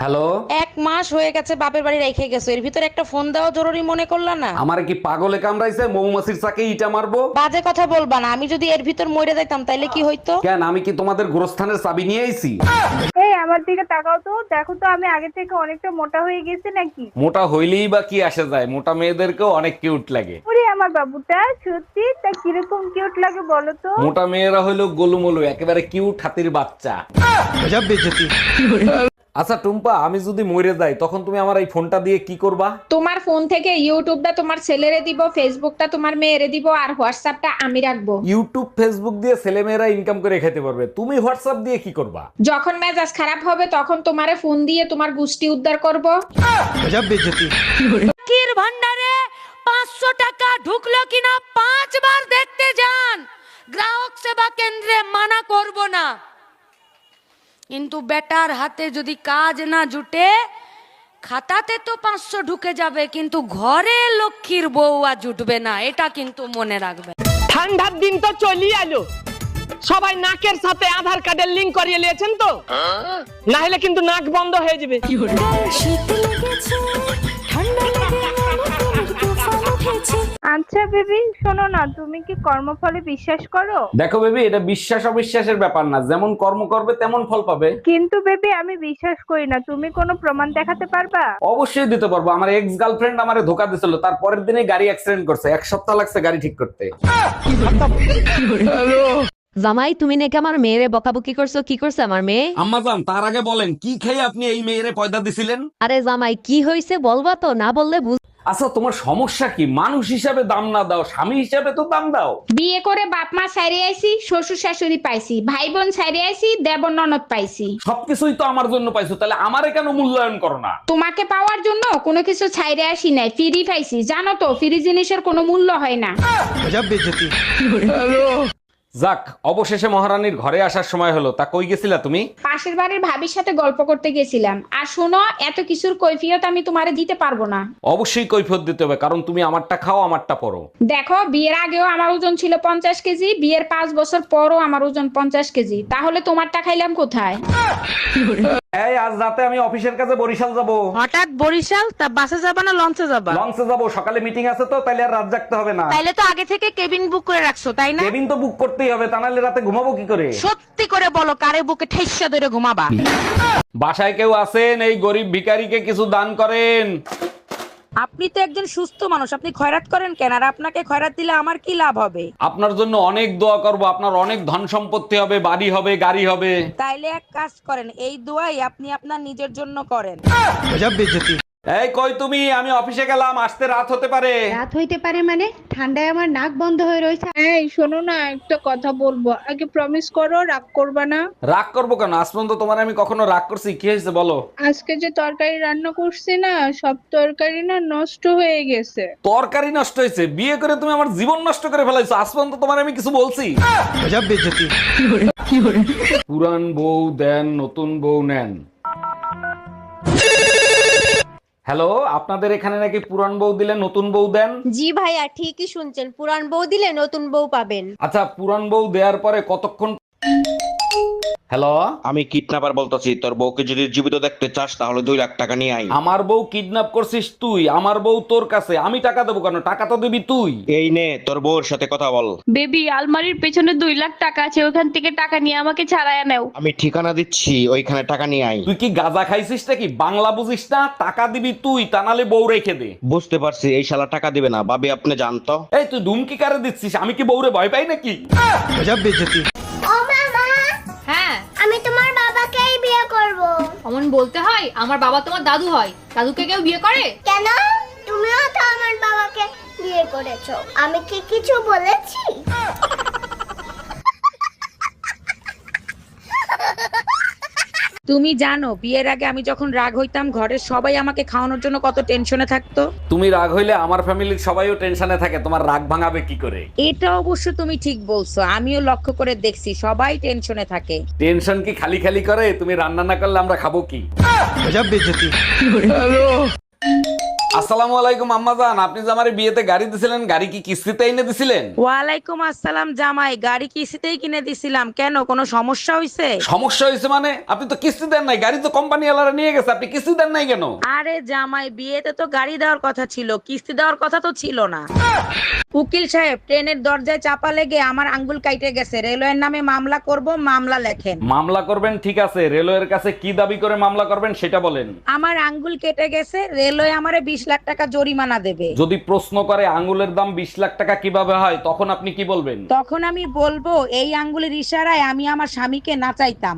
Hello, 1 মাস হয়ে গেছে বাপের বাড়ি রেখে গেছো, এর ভিতর একটা ফোন দেওয়া জরুরি মনে করলা না? আমারে কি পাগলে কামড়াইছে? মৌমাছির চাকে ইটা মারবো? বাজে কথা বলবা না, আমি যদি এর ভিতর মরে যাইতাম তাইলে কি হইতো? কেন, আমি কি তোমাদের গোরস্থানের চাবি নিয়ে আইছি? এই আমার দিকে তাকাও তো, দেখো তো আমি আগে থেকে অনেকটা মোটা হয়ে গেছি নাকি। মোটা হইলেই বা কি আসে যায়, মোটা মেয়েদেরকেও অনেক কিউট লাগে। ওরে আমার বাবুটা সত্যি তা কিরকম কিউট লাগে বলো তো। মোটা মেয়েরা হইলো গোলুমলু, একেবারে কিউট হাতির বাচ্চা। আচ্ছা টুম্পা, আমি যদি মরে যাই তখন তুমি আমার এই ফোনটা দিয়ে কি করবা? তোমার ফোন থেকে ইউটিউবটা তোমার ছেলেরে দিব, ফেসবুকটা তোমার মেয়েরে দিব, আর হোয়াটসঅ্যাপটা আমি রাখবো। ইউটিউব ফেসবুক দিয়ে ছেলেমেয়েরা ইনকাম করে খেতে পারবে, তুমি হোয়াটসঅ্যাপ দিয়ে কি করবা? যখন মেজাজ খারাপ হবে তখন তোমারে ফোন দিয়ে তোমার গুষ্টি উদ্ধার করব। লক্ষ্মীর ভান্ডারে 500 টাকা ঢুকলো কিনা 5 বার দেখতে যান। গ্রাহক সেবা কেন্দ্রে মানা করব না, কিন্তু বেটার হাতে যদি কাজ না জুটে, খাতাতে তো 500 ঢুকে যাবে কিন্তু ঘরে লক্ষ্মীর বউ আর জুটবে না, এটা কিন্তু মনে রাখবে। ঠান্ডার দিন তো চলেই এলো, সবাই নাকের সাথে আধার কার্ডের লিংক করিয়ে নিয়েছেন তো, না হলে কিন্তু নাক বন্ধ হয়ে যাবে। আচ্ছা বেবি শোনো না, তুমি কি কর্মফলে বিশ্বাস করো? দেখো বেবি, এটা বিশ্বাস অবিশ্বাসের ব্যাপার না, যেমন কর্ম করবে তেমন ফল পাবে। কিন্তু বেবি আমি বিশ্বাস করি না, তুমি কোনো প্রমাণ দেখাতে পারবা? অবশ্যই দিতে পারবো। আমার এক্স গার্লফ্রেন্ড আমারে ধোকা দিছিল, তার পরের দিনে গাড়ি অ্যাক্সিডেন্ট করছে, 1 সপ্তাহ লাগছে গাড়ি ঠিক করতে। জামাই, তুমি নাকি আমার মেয়েরে বকাবকি করছো? কি করছে আমার মেয়ে? আম্মাজান, তার আগে বলেন কি খেয়ে আপনি এই মেয়েরে পয়দা দিছিলেন? আরে জামাই, কি হয়েছে বলবা তো, না বললে আচ্ছা তোমার সমস্যা কি? মানুষ হিসাবে দাম না দাও, স্বামী হিসাবে তো দাম দাও। বিয়ে করে বাপ মা ছাইরে আইছি, শ্বশুর শাশুড়ি পাইছি, ভাই বোন ছাইরে আইছি, দেবর ননদ পাইছি। সবকিছুই তো আমার জন্য পাইছো, তাহলে আমারে কেন মূল্যায়ন করো না? তোমাকে পাওয়ার জন্য কোনো কিছু ছাইরে আসি নাই, ফ্রি পাইছি। জানো তো ফ্রি জিনিসের কোনো মূল্য হয় না। যাক, অবশেষে মহারানীর ঘরে আসার সময় হলো। তা কই গেছিলা তুমি? পাশের বাড়ির ভাবির সাথে গল্প করতে গেছিলাম। আর শোনো, এত কিছুর কৈফিয়ত আমি তোমারে দিতে পারবো না। অবশ্যই কৈফিয়ত দিতে হবে, কারণ তুমি আমারটা খাও আমারটা পরো। দেখো, বিয়ের আগেও আমার ওজন ছিল 50 কেজি, বিয়ের 5 বছর পরও আমার ওজন 50 কেজি, তাহলে তোমারটা খাইলাম কোথায়? এই আজ রাতে আমি অফিসের কাছে বরিশাল যাব। হঠাৎ বরিশাল? তা বাসে যাবা না লঞ্চে যাবা? লঞ্চে যাব, সকালে মিটিং আছে তো, তাইলে আর রাত জাগতে হবে না। তাইলে তো আগে থেকে কেবিন বুক করে রাখছো তাই না? কেবিন তো বুক করতেই হবে, তা নাহলে রাতে ঘুমাবো কি করে? সত্যি করে বলো, কারে বুকে ঠেসা ধরে ঘুমাবা? বাসায় কেউ আছেন? এই গরিব ভিখারিকে কিছু দান করেন। আপনি তো একজন সুস্থ মানুষ, আপনি খয়রাত করেন কেন? আর আপনাকে খয়রাত দিলে আমার কি লাভ হবে? আপনার জন্য অনেক দোয়া করব, আপনার অনেক ধন সম্পত্তি হবে, বাড়ি হবে, গাড়ি হবে। তাইলে এক কাজ করেন, এই দোয়াই আপনি আপনার নিজের জন্য করেন। এই কই তুমি? আমি অফিসে গেলাম, আসতে রাত হতে পারে। রাত হইতে পারে মানে? ঠান্ডায় আমার নাক বন্ধ হয়ে রয়েছে। এই শোনো না, একটা কথা বলবো, আগে প্রমিস করো রাগ করবা না। রাগ করবো কেন? আজ পর্যন্ত তোমার আমি কখনো রাগ করছি? কি হয়েছে বলো? আজকে যে তরকারি রান্না করছি না, সব তরকারি না নষ্ট হয়ে গেছে। তরকারি নষ্ট হয়েছে? বিয়ে করে তুমি আমার জীবন নষ্ট করে ফেলাইছো। আজ পর্যন্ত তোমার আমি কিছু বলছি? পুরান বউ দেন, নতুন বউ নেন। হ্যালো, আপনাদের এখানে নাকি পুরান বউ দিলে নতুন বউ দেন? জি ভাইয়া, ঠিকই শুনছেন, পুরান বউ দিলে নতুন বউ পাবেন। আচ্ছা, পুরান বউ দেওয়ার পরে কতক্ষণ? হ্যালো, আমি কিডন্যাপার বলতেছি, তোর বউকে যদি জীবিত দেখতে চাস তাহলে 2 লাখ টাকা নিয়ে আই। আমার বউ কিডন্যাপ করছিস তুই? আমার বউ তোর কাছে, আমি টাকা দেবো কেন? টাকা তো দিবি তুই। এই নে তোর বউর সাথে কথা বল। বেবি, আলমারির পেছনে 2 লাখ টাকা আছে, ওখান থেকে টাকা নিয়ে আমাকে ছাড়াইয়া নাও। আমি ঠিকানা দিচ্ছি, ওইখানে টাকা নিয়ে আই। তুই কি গাঁজা খাইছিস নাকি? বাংলা বুঝিস না? টাকা দিবি তুই, তা নাহলে বউ রেখে দে। বুঝতে পারছি, এই শালা টাকা দিবে না। ভাবি আপনি জানতো? এই তুই ধুমকি কারে দিচ্ছিস? আমি কি বউরে ভয় পাই নাকি? ও মামা, হ্যাঁ, আমি তোমার বাবাকেই বিয়ে করব। অমন বলতে হয়? আমার বাবা তোমার দাদু হয়, দাদুকে কেউ বিয়ে করে? কেন? তুমিও তো আমার বাবাকে বিয়ে করেছো, আমি কি কিছু বলেছি? তুমি জানো, বিয়ের আগে আমি যখন রাগ হইতাম, ঘরের সবাই আমাকে খাওয়ানোর জন্য কত টেনশনে থাকতো। তুমি রাগ হইলে আমার ফ্যামিলির সবাইও টেনশনে থাকে, তোমার রাগ ভাঙাবে কি করে? এটা অবশ্য তুমি ঠিক বলছো, আমিও লক্ষ্য করে দেখছি সবাই টেনশনে থাকে। টেনশন কি খালি খালি করে? তুমি রান্না না করলে আমরা খাবো কি? আসসালামু আলাইকুম আম্মাজান, আপনি যে আমার বিয়েতে গাড়ি দিছিলেন, গাড়ি কি কিস্তিতে এনে দিছিলেন? ওয়ালাইকুম আসসালাম জামাই, গাড়ি কিস্তিতেই কিনে দিছিলাম। কেন, কোনো সমস্যা হয়েছে? সমস্যা হয়েছে মানে? আপনি তো কিস্তি দেন নাই, গাড়ি তো কোম্পানি ওয়ালারা নিয়ে গেছে, আপনি কিস্তি দেন নাই কেন? আরে জামাই, বিয়েতে তো গাড়ি দেওয়ার কথা ছিল, কিস্তি দেওয়ার কথা তো ছিল না। উকিল সাহেব, ট্রেনের দরজায় চাপা লেগে আমার আঙ্গুল কাইটে গেছে, রেলওয়ের নামে মামলা করব, মামলা লেখেন। মামলা করবেন ঠিক আছে, রেলওয়ের কাছে কি দাবি করে মামলা করবেন সেটা বলেন। আমার আঙ্গুল কেটে গেছে, রেলওয়ে আমারে 20 লাখ টাকা জরিমানা দেবে। যদি প্রশ্ন করে আঙ্গুলের দাম 20 লাখ টাকা কিভাবে হয়, তখন আপনি কি বলবেন? তখন আমি বলবো, এই আঙ্গুলের ইশারায় আমি আমার স্বামীকে নাচাইতাম।